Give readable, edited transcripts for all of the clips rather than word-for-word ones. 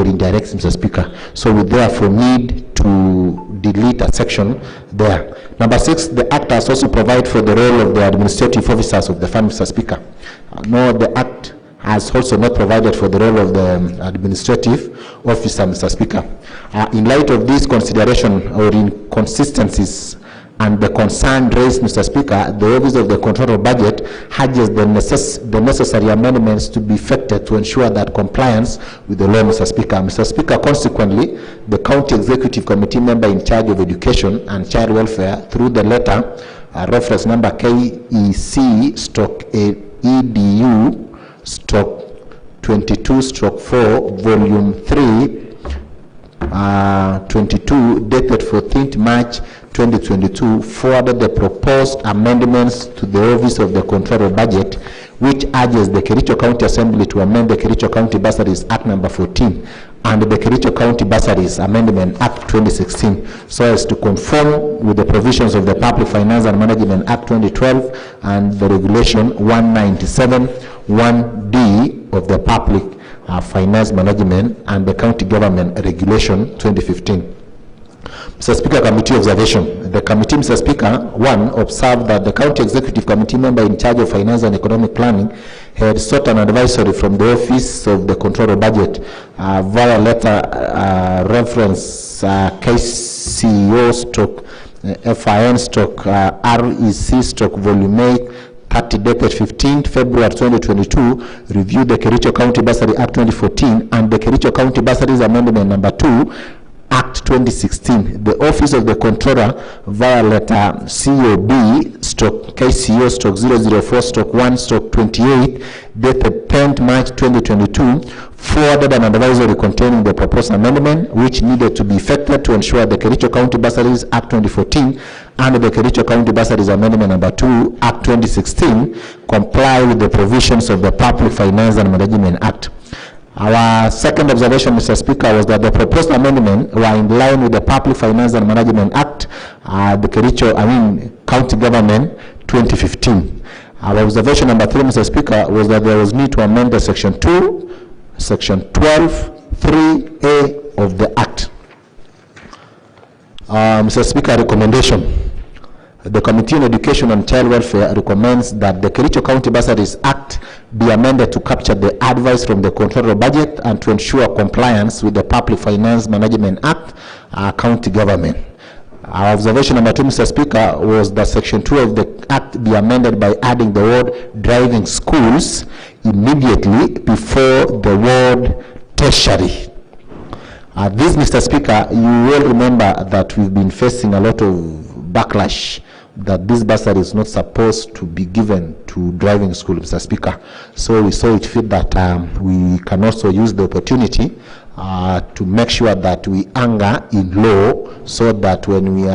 or indirect, Mr. Speaker. So we therefore need to delete a section there. Number 6, the Act has also provided for the role of the administrative officers of the fund, Mr. Speaker. No, the Act has also not provided for the role of the administrative officer, Mr. Speaker. In light of this consideration or inconsistencies and the concern raised, Mr. Speaker, the Office of the Controller Budget urges the necessary amendments to be effected to ensure that compliance with the law, Mr. Speaker. Mr. Speaker, consequently, the County Executive Committee member in charge of education and child welfare, through the letter reference number KEC/EDU/22/4, volume 3, 22, dated 14th March 2022, forwarded the proposed amendments to the Office of the Controller Budget, which urges the Kericho County Assembly to amend the Kericho County Bursaries Act number 14 and the Kericho County Bursaries Amendment Act 2016, so as to conform with the provisions of the Public Finance and Management Act 2012 and the Regulation 197(1)D of the Public Finance Management and the County Government Regulation 2015. Mr. Speaker, committee observation. The committee, Mr. Speaker, 1, observed that the County Executive Committee member in charge of Finance and Economic Planning had sought an advisory from the Office of the Controller Budget via letter reference KCO/FIN/REC/Volume 8, 30, dated 15th February 2022, reviewed the Kericho County Bursary Act 2014 and the Kericho County Bursaries Amendment number 2, Act 2016. The Office of the Controller, via letter COB/KCO/004/1/28, dated 10th March 2022, forwarded an advisory containing the proposed amendment, which needed to be effected to ensure the Kericho County Bursaries Act 2014 and the Kericho County Bursaries Amendment number 2, Act 2016, comply with the provisions of the Public Finance and Management Act. Our second observation, Mr. Speaker, was that the proposed amendment were in line with the Public Finance and Management Act, the County Government 2015. Our observation number 3, Mr. Speaker, was that there was need to amend the Section 2, Section 12, 3A of the Act. Mr. Speaker, recommendation. The Committee on Education and Child Welfare recommends that the Kericho County Bursaries Act be amended to capture the advice from the Controller Budget and to ensure compliance with the Public Finance Management Act, County Government. Our observation number 2, Mr. Speaker, was that Section 2 of the Act be amended by adding the word driving schools immediately before the word tertiary. This, Mr. Speaker, you will remember that we've been facing a lot of backlash that this bursary is not supposed to be given to driving school, Mr. Speaker. So we saw it fit that we can also use the opportunity to make sure that we anchor in law, so that when we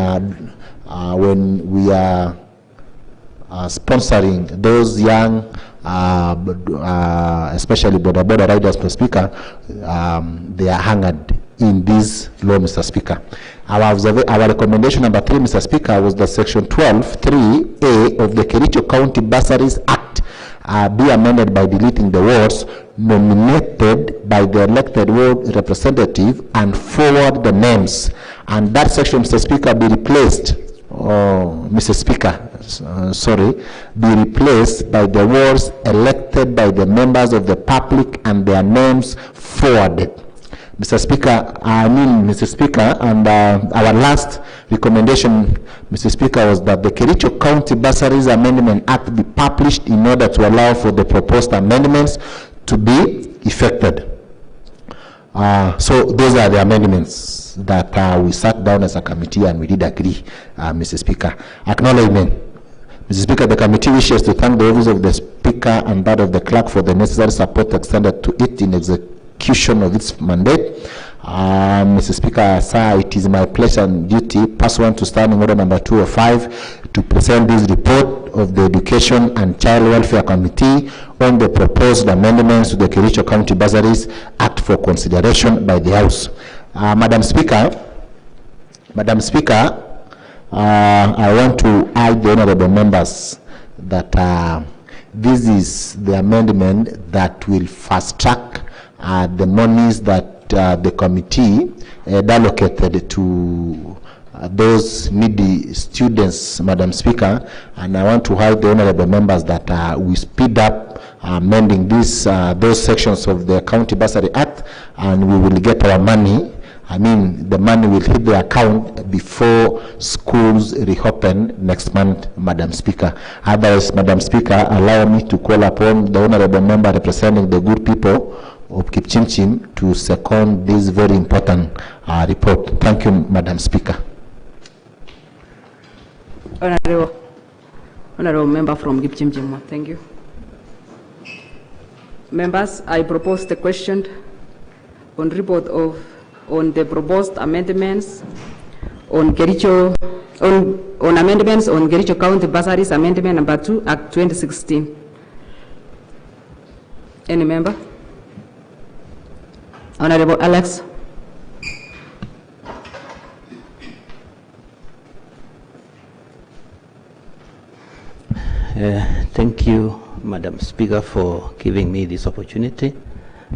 are sponsoring those young, especially border riders, Mr. Speaker, they are anchored in this law, Mr. Speaker. Our recommendation number 3, Mr. Speaker, was that Section 12, 3A of the Kericho County Bursaries Act be amended by deleting the words nominated by the elected ward representative and forward the names. And that section, Mr. Speaker, be replaced, Mr. Speaker, be replaced by the words elected by the members of the public and their names forwarded. Mr. Speaker, Mr. Speaker, and our last recommendation, Mr. Speaker, was that the Kericho County Bursaries Amendment Act be published in order to allow for the proposed amendments to be effected. So those are the amendments that we sat down as a committee and we did agree, Mr. Speaker. Acknowledgement. Mr. Speaker, the committee wishes to thank the Office of the Speaker and that of the Clerk for the necessary support extended to it in execution of its mandate. Mr. Speaker, sir, it is my pleasure and duty, pursuant to Standing Order number 205, to present this report of the Education and Child Welfare Committee on the proposed amendments to the Kericho County Bursaries Act for consideration by the House. Madam Speaker, I want to urge the honorable members that this is the amendment that will fast track the monies that the committee allocated to those needy students, Madam Speaker, and I want to urge the honorable members that we speed up amending those sections of the County Bursary Act, and we will get our money. I mean, the money will hit the account before schools reopen next month, Madam Speaker. Otherwise, Madam Speaker, allow me to call upon the honorable member representing the good people of Kipchimchim to second this very important report. Thank you, Madam Speaker. Honorable member from Kipchimchim, thank you. Members, I propose the question on report on the proposed amendments on Kericho, on amendments on Kericho County Bursaries Amendment number 2, Act 2016. Any member? Honorable Alex. Thank you, Madam Speaker, for giving me this opportunity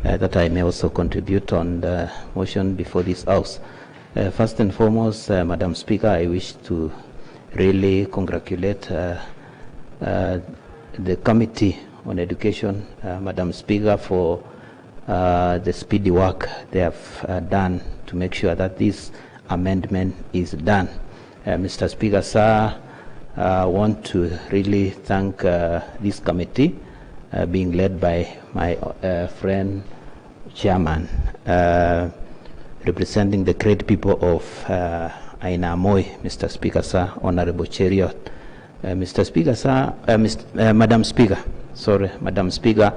that I may also contribute on the motion before this House. First and foremost, Madam Speaker, I wish to really congratulate the Committee on Education, Madam Speaker, for the speedy work they have done to make sure that this amendment is done. Mr. Speaker, sir, I want to really thank this committee being led by my friend Chairman, representing the great people of Aina Moi, Mr. Speaker, sir, Honorable Cheriot. Mr. Speaker, sir, Madam Speaker, sorry, Madam Speaker,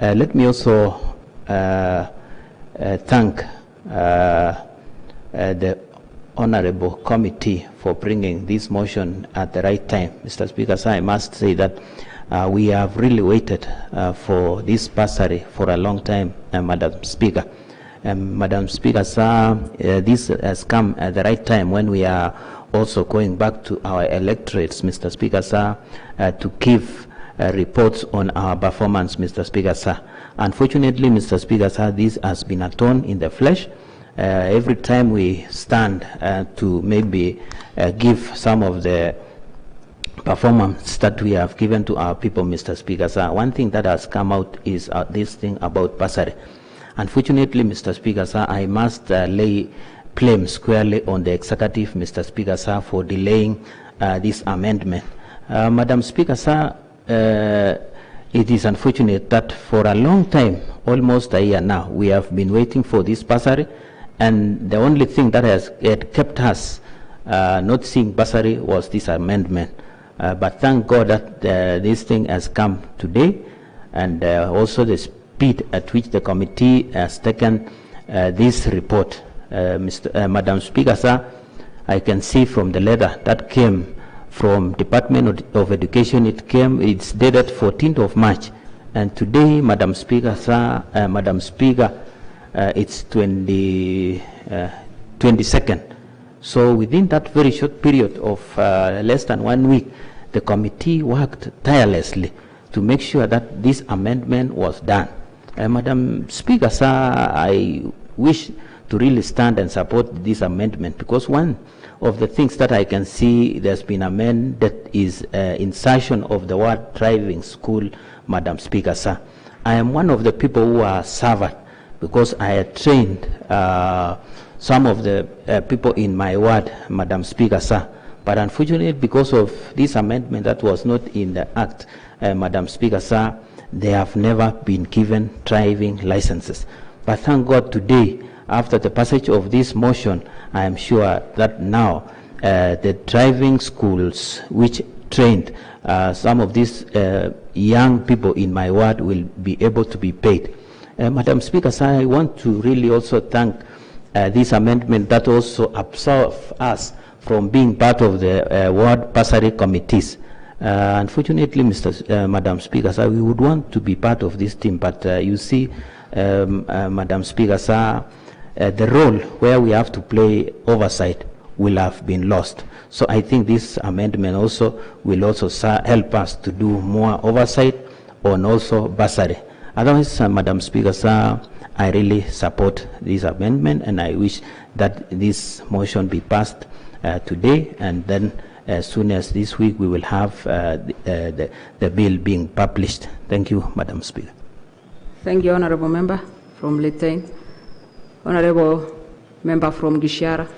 let me also thank the Honorable Committee for bringing this motion at the right time. Mr. Speaker, sir, I must say that we have really waited for this bursary for a long time, Madam Speaker. Madam Speaker, sir, this has come at the right time when we are also going back to our electorates, Mr. Speaker, sir, to give reports on our performance, Mr. Speaker, sir. Unfortunately, Mr. Speaker, sir, this has been a thorn in the flesh. Every time we stand to maybe give some of the performance that we have given to our people, Mr. Speaker, sir, one thing that has come out is this thing about bursary. Unfortunately, Mr. Speaker, sir, I must lay blame squarely on the executive, Mr. Speaker, sir, for delaying this amendment. Madam Speaker, sir, it is unfortunate that for a long time, almost a year now, we have been waiting for this bursary, and the only thing that has kept us not seeing bursary was this amendment. But thank God that this thing has come today, and also the speed at which the committee has taken this report. Madam Speaker, sir, I can see from the letter that came from Department of Education, it's dated 14th of March, and today, Madam Speaker, sir, Madam Speaker, it's 22nd. So within that very short period of less than 1 week, the committee worked tirelessly to make sure that this amendment was done. Madam Speaker, sir, I wish to really stand and support this amendment, because one of the things that I can see there's been amended is insertion of the word driving school, Madam Speaker, sir. I am one of the people who are served because I had trained some of the people in my ward, Madam Speaker, sir. But unfortunately, because of this amendment that was not in the Act, Madam Speaker, sir, they have never been given driving licenses. But thank God today, after the passage of this motion, I am sure that now the driving schools which trained some of these young people in my ward will be able to be paid. Madam Speaker, sir, I want to really also thank this amendment that also absolves us from being part of the ward bursary committees. Unfortunately, Madam Speaker, sir, we would want to be part of this team, but you see, Madam Speaker, sir, the role where we have to play oversight will have been lost. So I think this amendment also will also help us to do more oversight on also bursary. Otherwise, Madam Speaker, sir, I really support this amendment, and I wish that this motion be passed today, and then as soon as this week we will have the bill being published. Thank you, Madam Speaker. Thank you, Honorable Member from Leyton. Honorable Member from Gishara.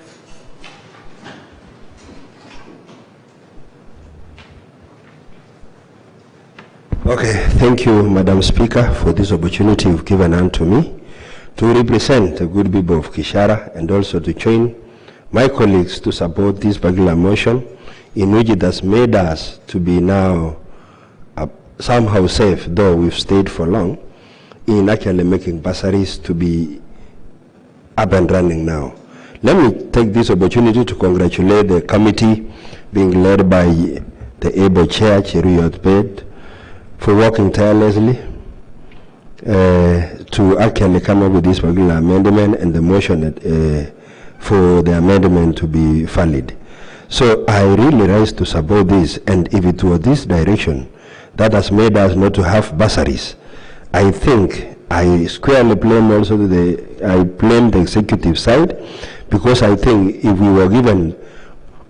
Okay, thank you, Madam Speaker, for this opportunity you've given unto me to represent the good people of Kishara and also to join my colleagues to support this particular motion in which it has made us to be now somehow safe, though we've stayed for long, in actually making bursaries to be up and running now. Let me take this opportunity to congratulate the committee being led by the able chair, Cheruiyot Bed, for working tirelessly to actually come up with this particular amendment and the motion that, for the amendment to be valid. So I really rise to support this, and if it was this direction that has made us not to have bursaries, I think I squarely blame also I blame the executive side, because I think if we were given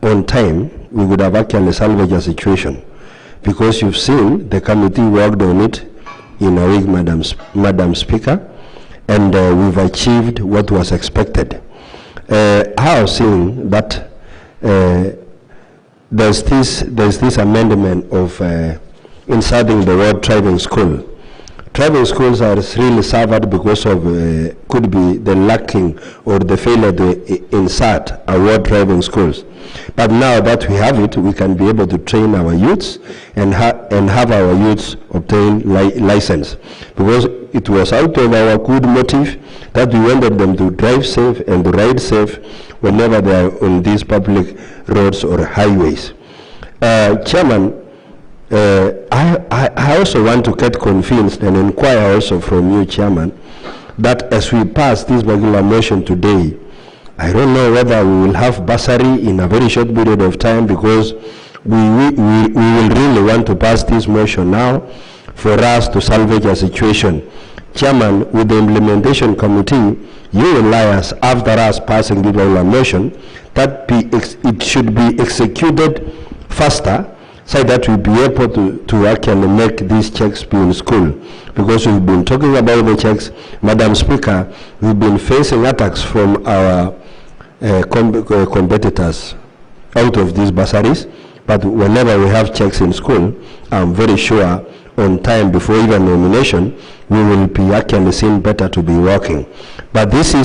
on time, we would have actually salvaged a situation. Because you've seen the committee worked on it in a week, Madam Speaker, and we've achieved what was expected. I have seen that there's this amendment of inserting the word driving school. Driving schools are really suffered because of could be the lacking or the failure to insert a word driving schools. But now that we have it, we can be able to train our youths and have our youths obtain license, because it was out of our good motive that we wanted them to drive safe and to ride safe whenever they are on these public roads or highways. Chairman, I also want to get convinced and inquire also from you, Chairman, that as we pass this regular motion today, I don't know whether we will have bursary in a very short period of time, because we will really want to pass this motion now for us to salvage a situation. Chairman, with the implementation committee, you will liaise after us passing this regular motion that it should be executed faster, so that we'll be able to actually make these checks be in school. Because we've been talking about the checks, Madam Speaker, we've been facing attacks from our competitors out of these bursaries, but whenever we have checks in school, I'm very sure on time before even nomination, we will be actually seen better to be working. But this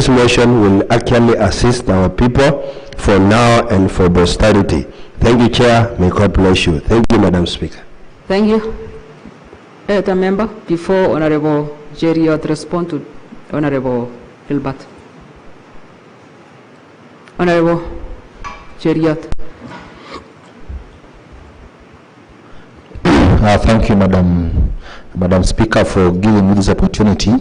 motion will actually assist our people for now and for posterity. Thank you, Chair. May God bless you. Thank you, Madam Speaker. Thank you. Other member, before Honorable Jeriot respond to Honorable Gilbert. Honorable Jeriot. Thank you, Madam Speaker, for giving me this opportunity.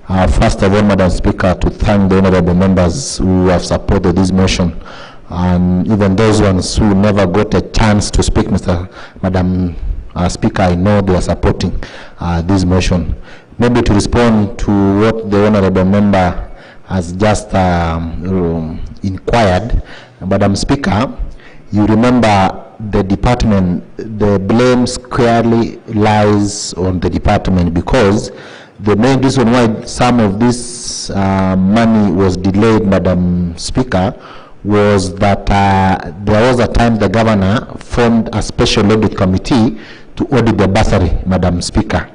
First of all, Madam Speaker, to thank the honorable members who have supported this motion, and even those ones who never got a chance to speak, Madam Speaker, I know they are supporting this motion. Maybe to respond to what the honorable member has just inquired, Madam Speaker, you remember the department, the blame squarely lies on the department, because the main reason why some of this money was delayed, Madam Speaker, was that there was a time the governor formed a special audit committee to audit the bursary, Madam Speaker,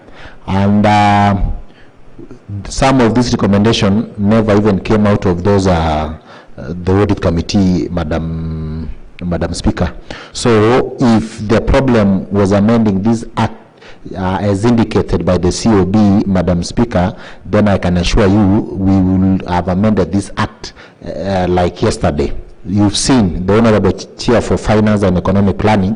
and some of this recommendation never even came out of those the audit committee, Madam Speaker. So if the problem was amending this act as indicated by the COB, Madam Speaker, then I can assure you we will have amended this act like yesterday. You've seen the Honorable Chair for Finance and Economic Planning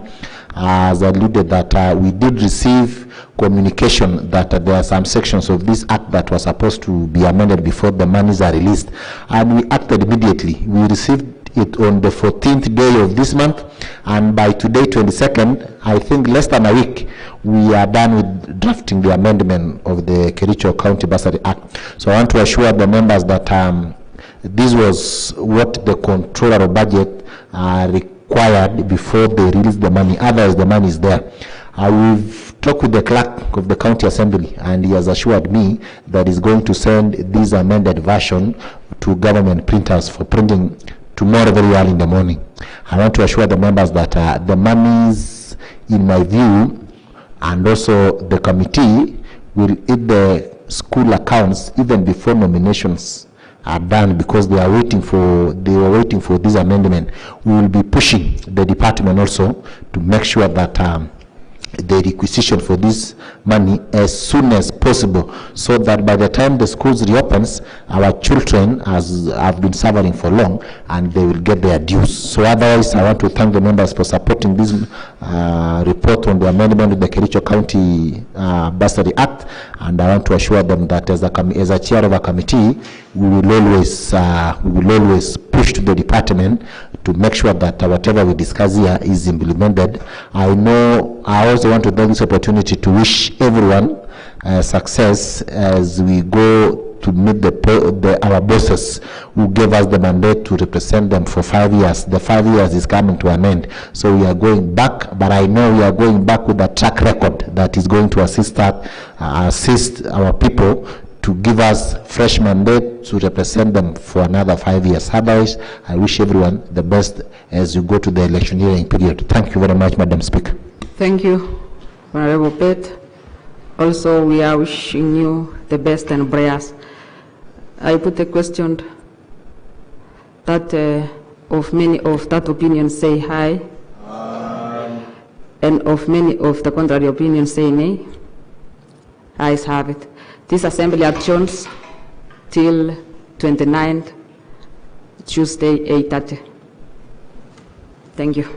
has alluded that we did receive communication that there are some sections of this act that were supposed to be amended before the monies are released, and we acted immediately. We received it on the 14th day of this month, and by today, 22nd, I think less than a week, we are done with drafting the amendment of the Kericho County Bursary Act. So I want to assure the members that this was what the controller of budget required before they release the money. Otherwise, the money is there. We've talked with the clerk of the county assembly, and he has assured me that he's going to send this amended version to government printers for printing tomorrow very early in the morning. I want to assure the members that the monies, in my view, and also the committee will hit the school accounts even before nominations are done, because they were waiting for this amendment. We will be pushing the department also to make sure that the requisition for this money as soon as possible, so that by the time the schools reopens, our children have been suffering for long, and they will get their dues. So otherwise, I want to thank the members for supporting this report on the amendment of the Kericho County Bursary Act, and I want to assure them that as a chair of a committee, we will always push to the department to make sure that whatever we discuss here is implemented. I also want to take this opportunity to wish everyone success as we go to meet our bosses who gave us the mandate to represent them for 5 years. The 5 years is coming to an end, so we are going back, but I know we are going back with a track record that is going to assist our people to give us fresh mandate to represent them for another 5 years. Otherwise, I wish everyone the best as you go to the electioneering period. Thank you very much, Madam Speaker. Thank you, Honorable Pet. Also, we are wishing you the best and prayers. I put a question that of many of that opinion say aye, and of many of the contrary opinion say nay. Ayes have it. This assembly adjourns till 29th, Tuesday, 8:30. Thank you.